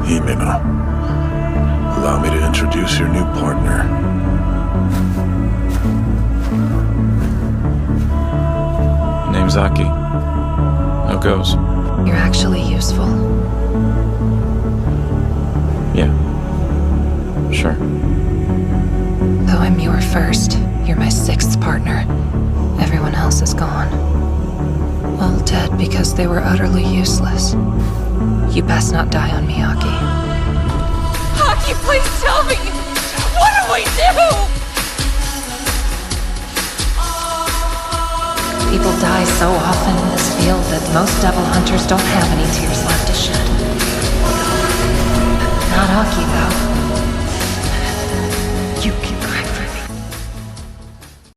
Himeno, allow me to introduce your new partner. Name's Aki. How goes? You're actually useful. Yeah. Sure. Though I'm your first, you're my sixth partner. Everyone else is gone. All dead because they were utterly useless. You best not die on me, Aki. Aki, please tell me! What do we do? People die so often in this field that most devil hunters don't have any tears left to shed. Not Aki, though.